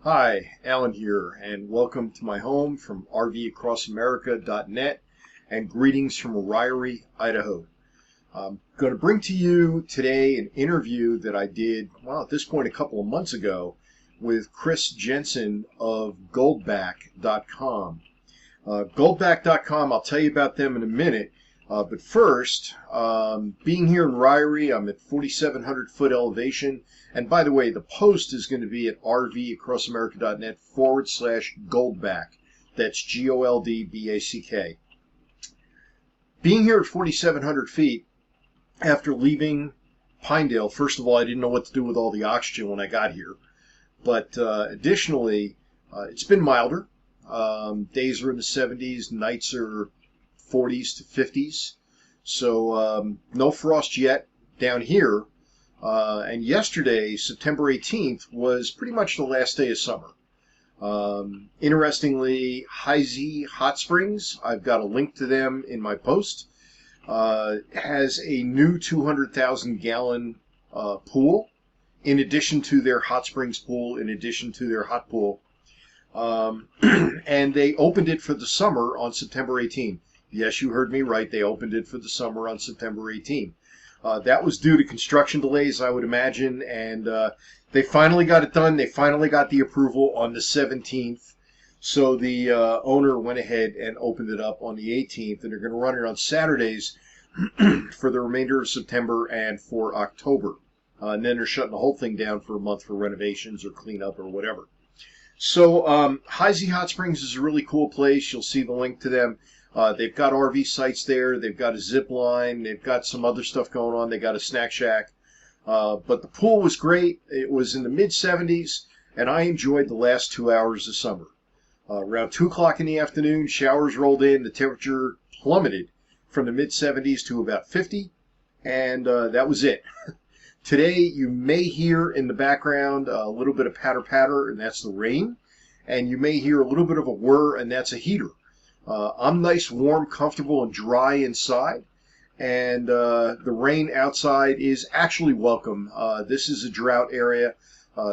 Hi, Alan here, and welcome to my home from RVAcrossAmerica.net, and greetings from Ryrie, Idaho. I'm going to bring to you today an interview that I did, well, at this point a couple of months ago, with Chris Jensen of Goldback.com. Goldback.com, I'll tell you about them in a minute, but first, being here in Ryrie, I'm at 4,700 foot elevation. And by the way, the post is going to be at rvacrossAmerica.net/Goldback. That's Goldback. Being here at 4,700 feet, after leaving Pinedale, first of all, I didn't know what to do with all the oxygen when I got here. But additionally, it's been milder. Days are in the 70s, nights are 40s to 50s. So no frost yet down here. And yesterday, September 18th, was pretty much the last day of summer. Interestingly, Heise Hot Springs, I've got a link to them in my post, has a new 200,000 gallon pool, in addition to their hot springs pool, in addition to their hot pool. And they opened it for the summer on September 18th. Yes, you heard me right. They opened it for the summer on September 18th. That was due to construction delays, I would imagine, and they finally got it done. They finally got the approval on the 17th, so the owner went ahead and opened it up on the 18th, and they're going to run it on Saturdays for the remainder of September and for October. And then they're shutting the whole thing down for a month for renovations or cleanup or whatever. So Heise Hot Springs is a really cool place. You'll see the link to them. They've got RV sites there. They've got a zip line. They've got some other stuff going on. They got a snack shack. But the pool was great. It was in the mid-70s, and I enjoyed the last 2 hours of summer. Around 2 o'clock in the afternoon, showers rolled in. The temperature plummeted from the mid-70s to about 50, and that was it. Today, you may hear in the background a little bit of patter-patter, and that's the rain. And you may hear a little bit of a whir, and that's a heater. I'm nice, warm, comfortable, and dry inside, and the rain outside is actually welcome. This is a drought area,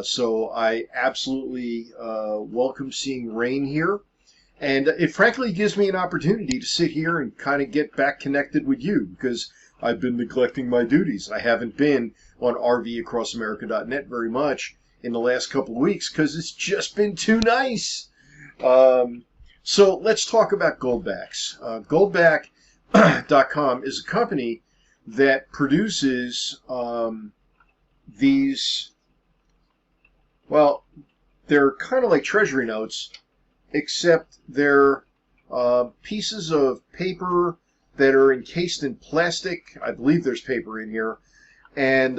so I absolutely welcome seeing rain here, and it frankly gives me an opportunity to sit here and kind of get back connected with you, because I've been neglecting my duties. I haven't been on RVAcrossAmerica.net very much in the last couple of weeks because it's just been too nice. So let's talk about Goldbacks. Goldback.com is a company that produces these, well, they're kind of like treasury notes, except they're pieces of paper that are encased in plastic. I believe there's paper in here. And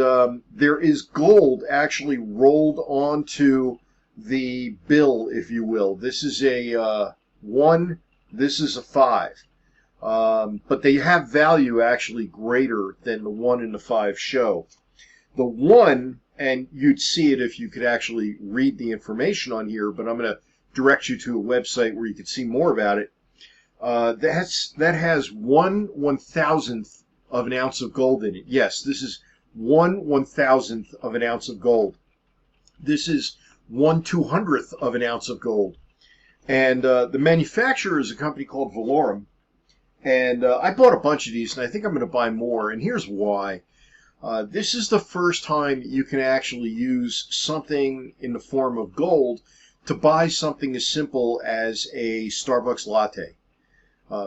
there is gold actually rolled onto the bill, if you will. This is a 1, this is a 5. But they have value actually greater than the 1 and the 5 show. The 1, and you'd see it if you could actually read the information on here, but I'm going to direct you to a website where you can see more about it. That has 1/1000th of an ounce of gold in it. Yes, this is 1/1000th of an ounce of gold. This is 1/200th of an ounce of gold. And the manufacturer is a company called Valorum. And I bought a bunch of these, and I think I'm going to buy more. And here's why. This is the first time you can actually use something in the form of gold to buy something as simple as a Starbucks latte.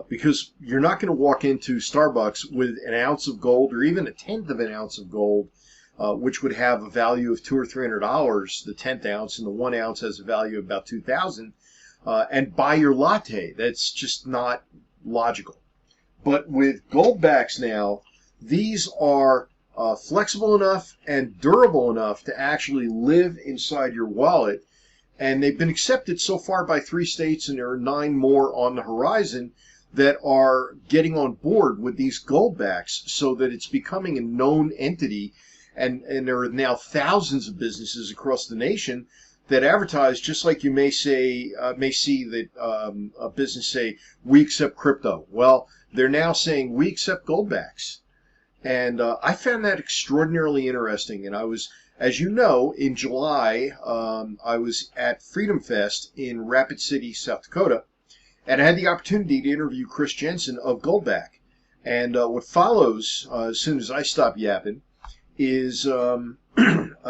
Because you're not going to walk into Starbucks with an ounce of gold or even 1/10 of an ounce of gold, which would have a value of $200 or $300, the 10th ounce, and the 1 ounce has a value of about $2,000, and buy your latte. That's just not logical. But with Goldbacks now, these are flexible enough and durable enough to actually live inside your wallet, and they've been accepted so far by 3 states, and there are 9 more on the horizon that are getting on board with these Goldbacks, so that it's becoming a known entity, and there are now thousands of businesses across the nation that advertise, just like you may see that a business say, we accept crypto. Well, they're now saying we accept Goldbacks. And I found that extraordinarily interesting, and I was As you know, in July, I was at Freedom Fest in Rapid City, South Dakota, and I had the opportunity to interview Chris Jensen of Goldback. And what follows, as soon as I stop yapping, is an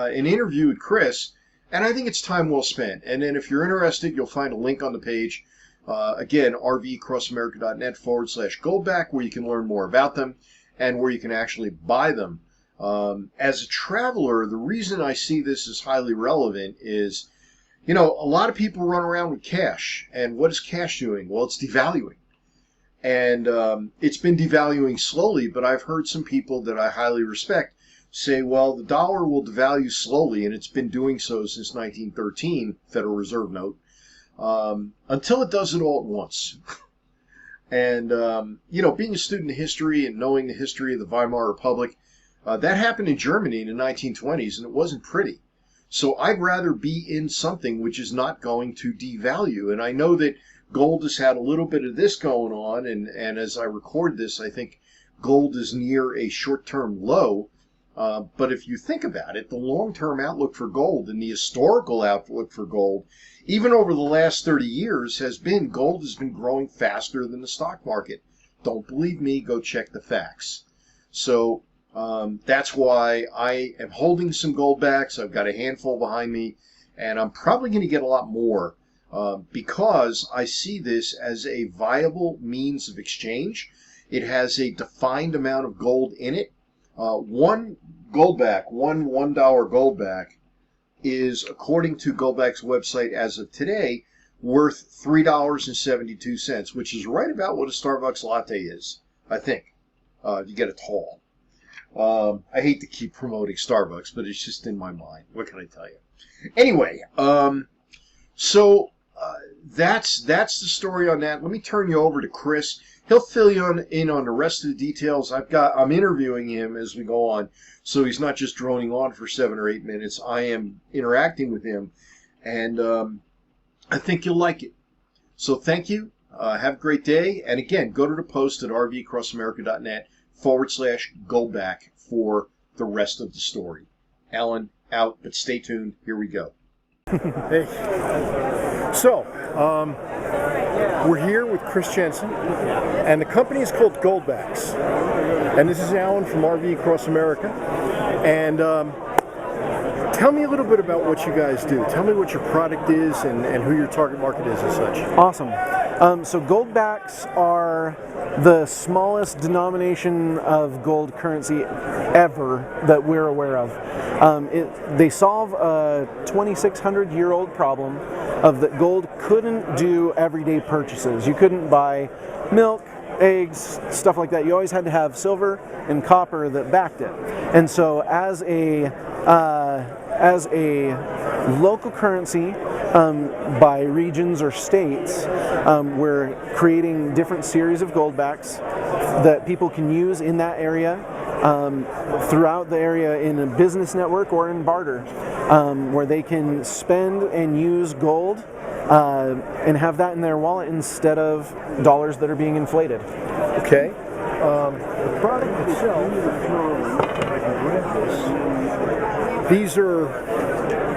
interview with Chris, and I think it's time well spent. And then if you're interested, you'll find a link on the page. Again, rvcrossamerica.net/Goldback, where you can learn more about them and where you can actually buy them. As a traveler, the reason I see this as highly relevant is, a lot of people run around with cash. And what is cash doing? Well, it's devaluing. And it's been devaluing slowly, but I've heard some people that I highly respect say, well, the dollar will devalue slowly, and it's been doing so since 1913, Federal Reserve note, until it does it all at once. And, being a student of history and knowing the history of the Weimar Republic, that happened in Germany in the 1920s, and it wasn't pretty. So I'd rather be in something which is not going to devalue. And I know that gold has had a little bit of this going on, and as I record this, I think gold is near a short-term low. But if you think about it, the long-term outlook for gold and the historical outlook for gold, even over the last 30 years, gold has been growing faster than the stock market. Don't believe me? Go check the facts. So that's why I am holding some Goldbacks. I've got a handful behind me, and I'm probably going to get a lot more because I see this as a viable means of exchange. It has a defined amount of gold in it. One Goldback, one $1 Goldback, is, according to Goldback's website as of today, worth $3.72, which is right about what a Starbucks latte is, I think. You get it tall. I hate to keep promoting Starbucks, but it's just in my mind. What can I tell you? Anyway, so that's the story on that. Let me turn you over to Chris. He'll fill you in on the rest of the details. I'm interviewing him as we go on, so he's not just droning on for 7 or 8 minutes. I am interacting with him, and I think you'll like it. So thank you. Have a great day. And again, go to the post at rvcrossamerica.net/Goldback for the rest of the story. Alan, out, but stay tuned. Here we go. Hey. So, we're here with Chris Jensen, and the company is called Goldbacks. And this is Alan from RV Across America. And tell me a little bit about what you guys do. Tell me what your product is and who your target market is and such. Awesome. So Goldbacks are the smallest denomination of gold currency ever that we're aware of. They solve a 2,600-year-old problem of that gold couldn't do everyday purchases. You couldn't buy milk, eggs, stuff like that. You always had to have silver and copper that backed it. And so as a local currency by regions or states, we're creating different series of Goldbacks that people can use in that area, throughout the area in a business network or in barter, where they can spend and use gold and have that in their wallet instead of dollars that are being inflated. Okay. The product itself, if I can grab this, these are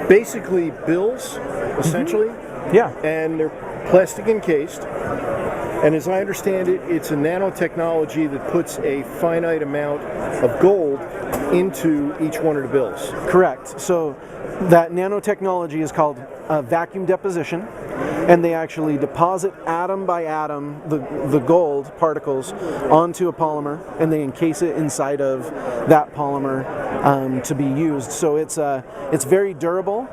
basically bills, essentially. Mm-hmm. Yeah. And they're plastic encased. And as I understand it, it's a nanotechnology that puts a finite amount of gold into each one of the bills. Correct. So that nanotechnology is called vacuum deposition, and they actually deposit atom by atom the gold particles onto a polymer, and they encase it inside of that polymer to be used. So it's very durable,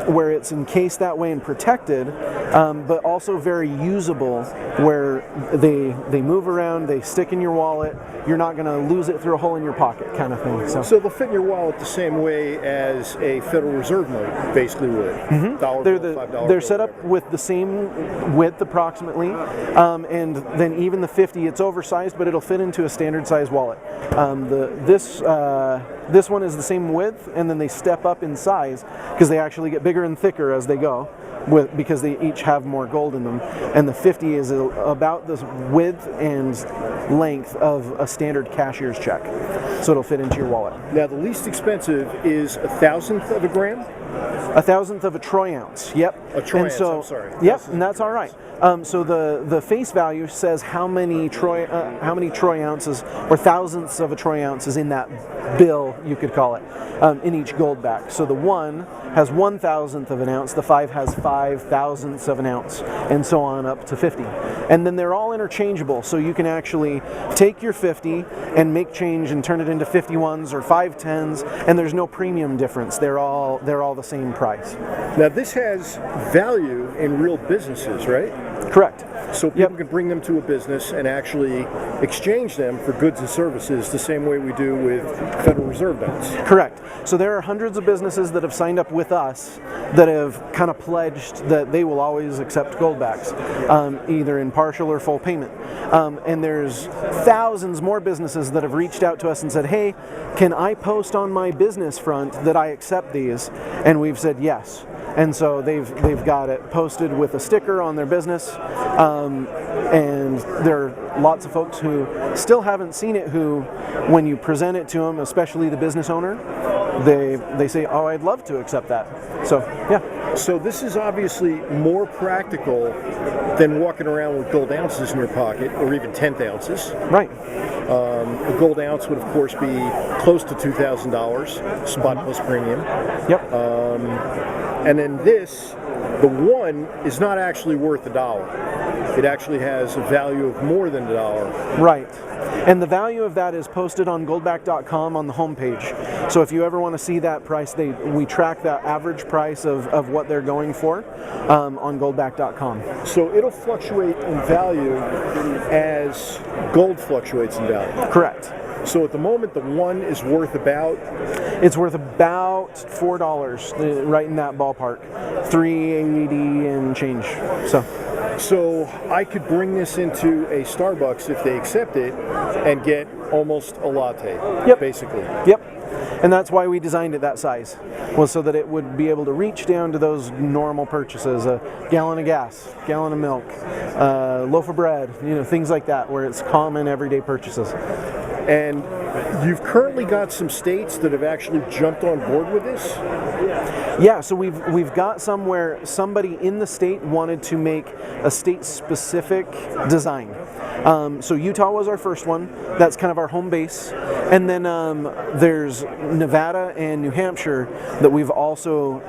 where it's encased that way and protected, but also very usable, where they move around, they stick in your wallet. You're not going to lose it through a hole in your pocket, kind of thing. So they'll fit in your wallet the same way as a Federal Reserve note basically would. Mm-hmm. They're set up with the same width approximately, and then even the 50, it's oversized, but it'll fit into a standard size wallet. This one is the same width, and then they step up in size because they actually get bigger and thicker as they go, because they each have more gold in them, and the 50 is about the width and length of a standard cashier's check, so it'll fit into your wallet. Now, the least expensive is 1/1000th of a gram? 1/1000th of a troy ounce. Yep. A troy and ounce, so, I'm sorry. Yep, and that's all right. So the face value says how many troy ounces or thousandths of a troy ounce is in that bill, you could call it, in each Goldback. So the 1 has 1/1000th of an ounce, the 5 has 5/1000ths of an ounce, and so on up to 50. And then they're all interchangeable, so you can actually take your 50 and make change and turn it into 51s or 5/10s, and there's no premium difference. They're all the same price. Now, this has value in real businesses, right? Correct. So people can bring them to a business and actually exchange them for goods and services the same way we do with Federal Reserve notes. Correct. So there are hundreds of businesses that have signed up with us that have kind of pledged that they will always accept Goldbacks, either in partial or full payment. And there's thousands more businesses that have reached out to us and said, hey, can I post on my business front that I accept these? And we've said yes. And so they've got it posted with a sticker on their business, and there are lots of folks who still haven't seen it who, when you present it to them, especially the business owner, they say, oh, I'd love to accept that. So, yeah. So this is obviously more practical than walking around with gold ounces in your pocket, or even 10th ounces. Right. A gold ounce would, of course, be close to $2,000, spot plus premium. Yep. And then this, the 1 is not actually worth $1. It actually has a value of more than $1. Right. And the value of that is posted on goldback.com on the homepage. So if you ever want to see that price, we track the average price of what they're going for on goldback.com. So it'll fluctuate in value as gold fluctuates in value. Correct. So at the moment, the 1 is worth about? It's worth about $4, right in that ballpark. $3.80 and change. So I could bring this into a Starbucks if they accept it and get almost a latte, basically. Yep. And that's why we designed it that size, was so that it would be able to reach down to those normal purchases, a gallon of gas, gallon of milk, loaf of bread, things like that, where it's common everyday purchases. And you've currently got some states that have actually jumped on board with this? Yeah, so we've got some where somebody in the state wanted to make a state-specific design. So Utah was our first one. That's kind of our home base. And then there's Nevada and New Hampshire that we've also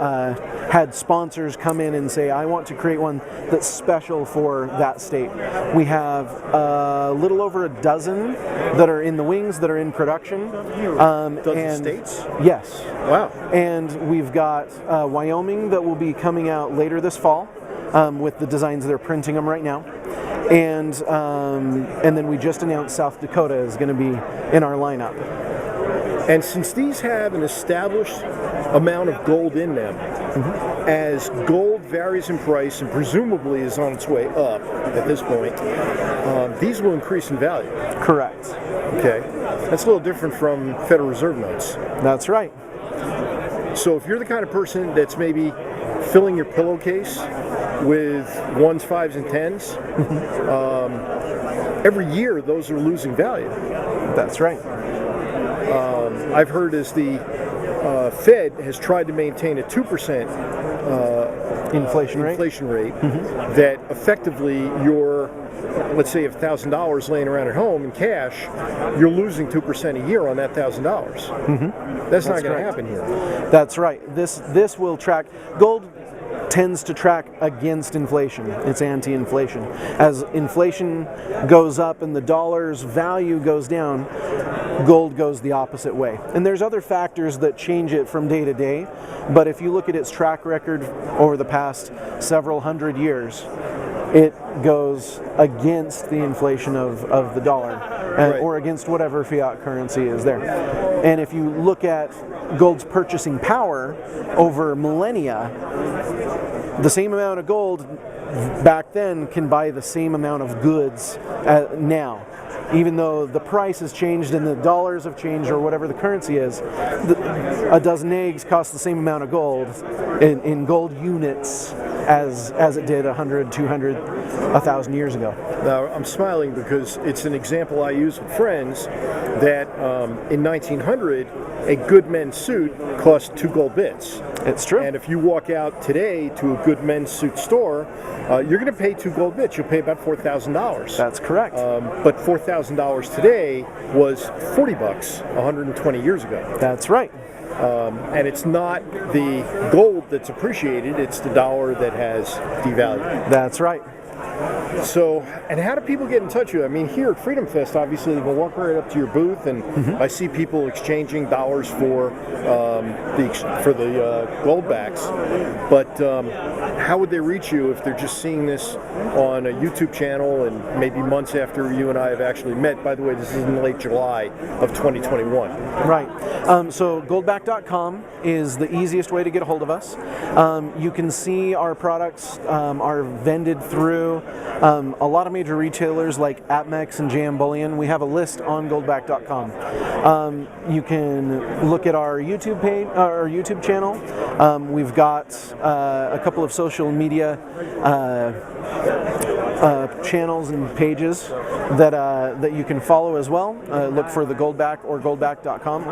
had sponsors come in and say, I want to create one that's special for that state. We have a little over a dozen that are in the wings, that are in production. Dozen states? Yes. Wow. And we've got Wyoming that will be coming out later this fall with the designs. They're printing them right now. And then we just announced South Dakota is going to be in our lineup. And since these have an established amount of gold in them, as gold varies in price and presumably is on its way up at this point, these will increase in value. Correct. Okay. That's a little different from Federal Reserve notes. That's right. So if you're the kind of person that's maybe filling your pillowcase with 1s, 5s, and 10s, every year those are losing value. That's right. I've heard as the Fed has tried to maintain a 2% inflation rate, that effectively your, let's say, $1,000 laying around at home in cash, you're losing 2% a year on that $1,000. That's not going to happen here. That's right. This will track gold. Tends to track against inflation. It's anti-inflation. As inflation goes up and the dollar's value goes down, gold goes the opposite way. And there's other factors that change it from day to day, but if you look at its track record over the past several hundred years, it goes against the inflation of the dollar, or against whatever fiat currency is there. And if you look at gold's purchasing power over millennia, the same amount of gold back then can buy the same amount of goods now. even though the price has changed and the dollars have changed or whatever the currency is, a dozen eggs cost the same amount of gold in gold units as it did 100, 200, 1,000 years ago. Now, I'm smiling because it's an example I use with friends that in 1900, a good men's suit cost 2 gold bits. It's true. And if you walk out today to a good men's suit store, you're going to pay 2 gold bits. You'll pay about $4,000. That's correct. But $4,000 today was $40, 120 years ago. That's right. And it's not the gold that's appreciated, it's the dollar that has devalued. That's right. So, and how do people get in touch with you? I mean, here at Freedom Fest, obviously, they can walk right up to your booth, and I see people exchanging dollars for the Goldbacks. But how would they reach you if they're just seeing this on a YouTube channel and maybe months after you and I have actually met? By the way, this is in late July of 2021. Right. So Goldback.com is the easiest way to get a hold of us. You can see our products are vended through a lot of major retailers like APMEX and JM Bullion. We have a list on Goldback.com. You can look at our YouTube page, our YouTube channel. We've got a couple of social media channels and pages that you can follow as well. Look for the Goldback or Goldback.com,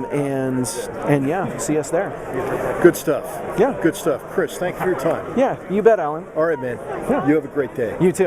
and yeah, see us there. Good stuff. Yeah. Good stuff. Chris, thank you for your time. Yeah, you bet, Alan. All right, man. Yeah. You have a great day. You too.